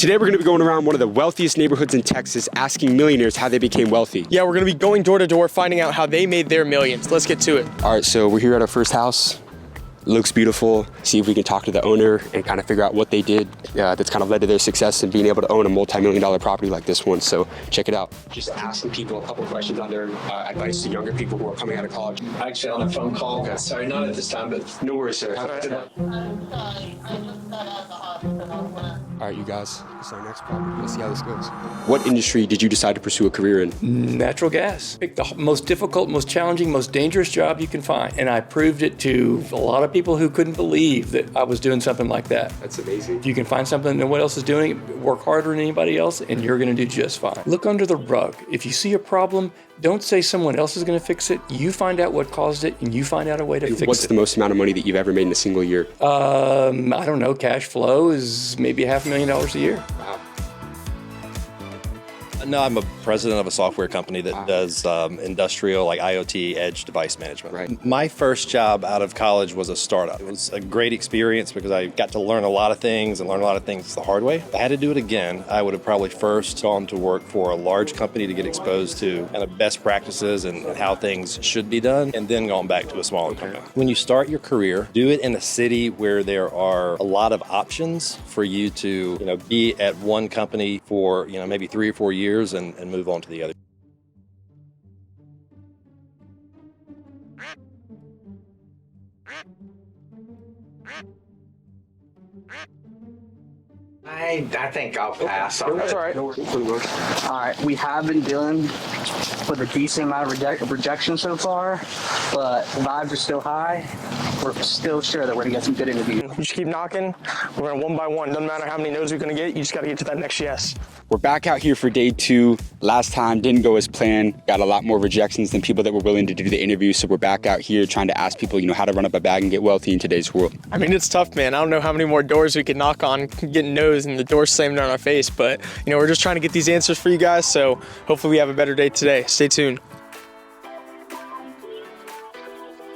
Today we're going to be going around one of the wealthiest neighborhoods in Texas asking millionaires how they became wealthy. Yeah, we're going to be going door to door finding out how they made their millions. Let's get to it. All right, so we're here at our first house. It looks beautiful. See if we can talk to the owner and kind of figure out what they did that's kind of led to their success and being able to own a multi-million-dollar property like this one. So check it out. Just asking people a couple of questions on their advice to younger people who are coming out of college. Actually on a phone call. Okay. Sorry, not at this time, but no worries, sir. All right, you guys, this is our next property. Let's see how this goes. What industry did you decide to pursue a career in? Natural gas. Pick the most difficult, most challenging, most dangerous job you can find. And I proved it to a lot of people who couldn't believe that I was doing something like that. That's amazing. If you can find something that no one else is doing, work harder than anybody else, and you're gonna do just fine. Look under the rug. If you see a problem, don't say someone else is gonna fix it. You find out what caused it, and you find out a way to fix it. What's the most amount of money that you've ever made in a single year? I don't know, cash flow is maybe $500,000 a year. Wow. No, I'm a president of a software company that does industrial, like IoT, edge device management. Right. My first job out of college was a startup. It was a great experience because I got to learn a lot of things and learn a lot of things the hard way. If I had to do it again, I would have probably first gone to work for a large company to get exposed to kind of best practices and how things should be done, and then gone back to a smaller company. When you start your career, do it in a city where there are a lot of options for you to, be at one company for, maybe 3 or 4 years and move on to the other. I think I'll pass on That's it. all right. All right, we have been dealing with a decent amount of rejection so far, but vibes are still high. We're still sure that we're gonna get some good interviews. You just keep knocking. We're going one by one. Doesn't matter how many no's we're going to get. You just got to get to that next yes. We're back out here for day 2. Last time didn't go as planned. Got a lot more rejections than people that were willing to do the interview. So we're back out here trying to ask people, how to run up a bag and get wealthy in today's world. I mean, it's tough, man. I don't know how many more doors we could knock on, getting no's and the doors slammed on our face. But, we're just trying to get these answers for you guys. So hopefully we have a better day today. Stay tuned.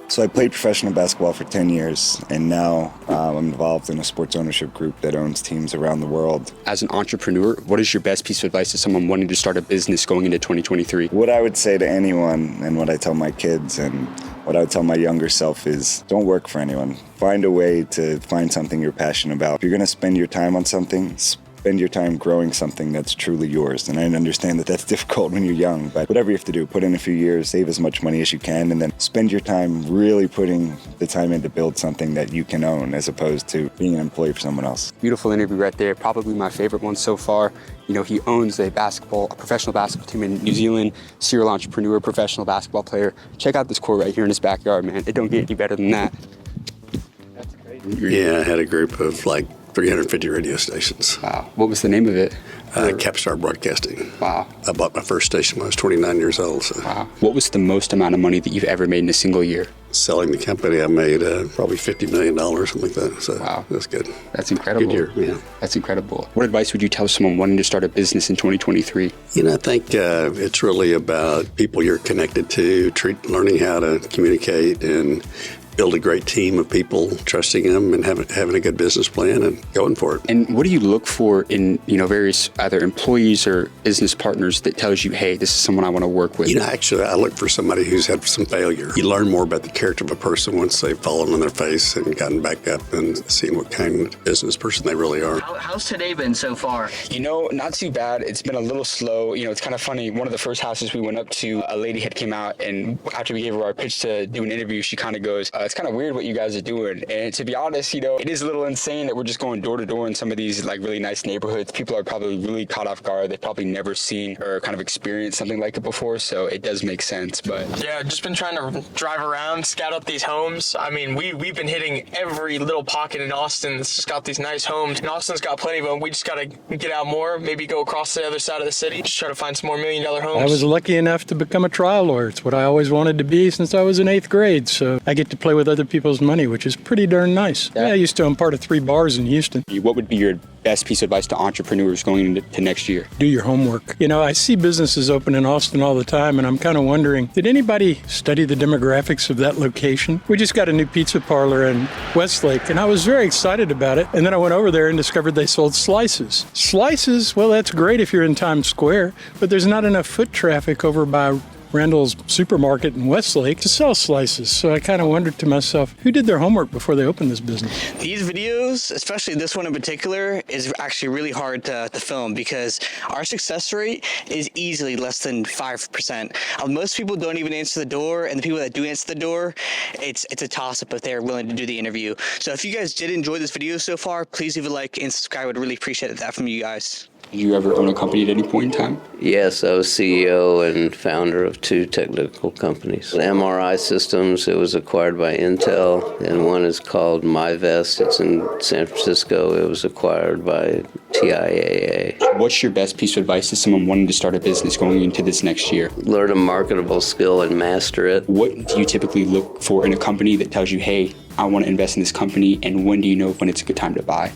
So I played professional basketball for 10 years, and now I'm involved in a sports ownership group that owns teams around the world. As an entrepreneur, what is your best piece of advice to someone wanting to start a business going into 2023? What I would say to anyone, and what I tell my kids, and what I would tell my younger self is, don't work for anyone. Find a way to find something you're passionate about. If you're going to spend your time on something, spend your time growing something that's truly yours. And I understand that that's difficult when you're young, but whatever you have to do, put in a few years, save as much money as you can, and then spend your time really putting the time in to build something that you can own as opposed to being an employee for someone else. Beautiful interview right there. Probably my favorite one so far. He owns a professional basketball team in New Zealand, serial entrepreneur, professional basketball player. Check out this court right here in his backyard, man. It don't get any better than that. That's great. Yeah, I had a group of 350 radio stations. Wow. What was the name of it? Capstar Broadcasting. Wow. I bought my first station when I was 29 years old. So. Wow. What was the most amount of money that you've ever made in a single year? Selling the company, I made probably $50 million, something like that. So wow. That's good. That's incredible. Good year, yeah. That's incredible. What advice would you tell someone wanting to start a business in 2023? I think it's really about people you're connected to, learning how to communicate and build a great team of people, trusting them and having a good business plan and going for it. And what do you look for in, various either employees or business partners that tells you, hey, this is someone I want to work with? Actually, I look for somebody who's had some failure. You learn more about the character of a person once they've fallen on their face and gotten back up and seeing what kind of business person they really are. How's today been so far? Not too bad. It's been a little slow. It's kind of funny. One of the first houses we went up to, a lady had came out, and after we gave her our pitch to do an interview, she kind of goes, it's kind of weird what you guys are doing. And to be honest, it is a little insane that we're just going door to door in some of these really nice neighborhoods. People are probably really caught off guard. They've probably never seen or kind of experienced something like it before. So it does make sense. But yeah, just been trying to drive around, scout out these homes. I mean, we've been hitting every little pocket in Austin that's just got these nice homes. And Austin's got plenty of them. We just got to get out more, maybe go across the other side of the city, just try to find some more $1 million homes. I was lucky enough to become a trial lawyer. It's what I always wanted to be since I was in 8th grade. So I get to play with other people's money, which is pretty darn nice. Yeah, I used to own part of 3 bars in Houston. What would be your best piece of advice to entrepreneurs going into next year? Do your homework. You know, I see businesses open in Austin all the time, and I'm kind of wondering, did anybody study the demographics of that location? We just got a new pizza parlor in Westlake, and I was very excited about it. And then I went over there and discovered they sold slices. Slices, well, that's great if you're in Times Square, but there's not enough foot traffic over by Randall's supermarket in Westlake to sell slices. So I kind of wondered to myself, who did their homework before they opened this business? These videos, especially this one in particular, is actually really hard to film because our success rate is easily less than 5%. Most people don't even answer the door, and the people that do answer the door, it's a toss-up if they're willing to do the interview. So if you guys did enjoy this video so far, please leave a like and subscribe. I would really appreciate that from you guys. Did you ever own a company at any point in time? Yes, I was CEO and founder of 2 technical companies. MRI Systems, it was acquired by Intel, and one is called MyVest. It's in San Francisco. It was acquired by TIAA. What's your best piece of advice to someone wanting to start a business going into this next year? Learn a marketable skill and master it. What do you typically look for in a company that tells you, hey, I want to invest in this company, and when do you know when it's a good time to buy?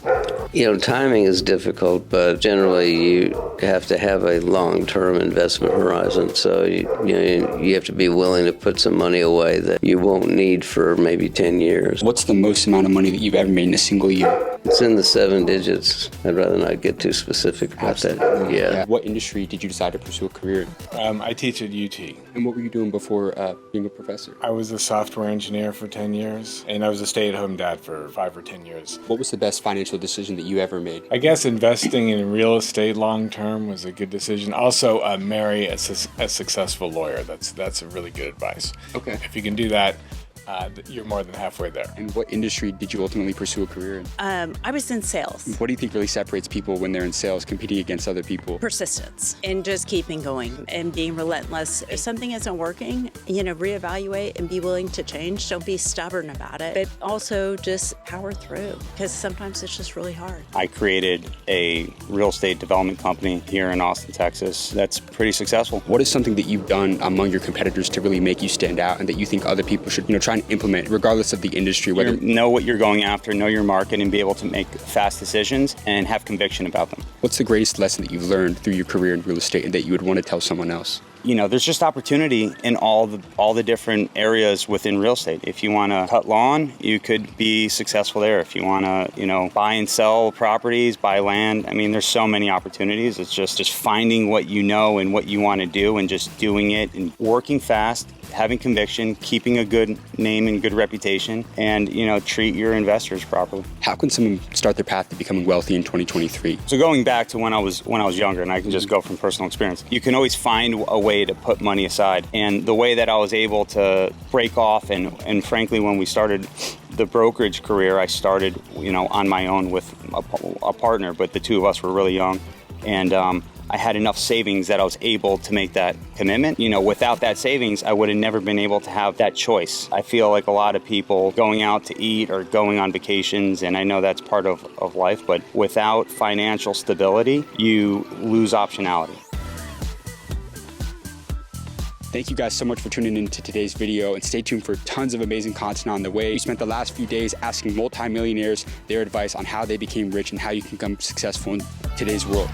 You know, timing is difficult, but generally you have to have a long-term investment horizon. So you have to be willing to put some money away that you won't need for maybe 10 years. What's the most amount of money that you've ever made in a single year? It's in the 7 digits. I'd rather not get too specific about that. Yeah. What industry did you decide to pursue a career in? I teach at UT. And what were you doing before being a professor? I was a software engineer for 10 years, and I was a stay-at-home dad for 5 or 10 years. What was the best financial decision that you ever made? I guess investing in real estate long-term was a good decision. Also, marry a successful lawyer. That's a really good advice. Okay. If you can do that, you're more than halfway there. And what industry did you ultimately pursue a career in? I was in sales. What do you think really separates people when they're in sales competing against other people? Persistence and just keeping going and being relentless. If something isn't working, reevaluate and be willing to change. Don't be stubborn about it, but also just power through because sometimes it's just really hard. I created a real estate development company here in Austin, Texas. That's pretty successful. What is something that you've done among your competitors to really make you stand out and that you think other people should, try and implement regardless of the industry? Whether know what you're going after, know your market, and be able to make fast decisions and have conviction about them. What's the greatest lesson that you've learned through your career in real estate and that you would want to tell someone else? There's just opportunity in all the different areas within real estate. If you want to cut lawn, you could be successful there. If you want to, buy and sell properties, buy land, there's so many opportunities. It's just finding what you know and what you want to do and just doing it and working fast, having conviction, keeping a good name and good reputation, and, treat your investors properly. How can someone start their path to becoming wealthy in 2023? So going back to when I was younger, and I can just go from personal experience, you can always find a way to put money aside. And the way that I was able to break off, and frankly, when we started the brokerage career, I started, on my own with a partner, but the two of us were really young. And I had enough savings that I was able to make that commitment. Without that savings, I would have never been able to have that choice. I feel like a lot of people going out to eat or going on vacations, and I know that's part of life, but without financial stability, you lose optionality. Thank you guys so much for tuning in to today's video, and stay tuned for tons of amazing content on the way. We spent the last few days asking multi-millionaires their advice on how they became rich and how you can become successful in today's world.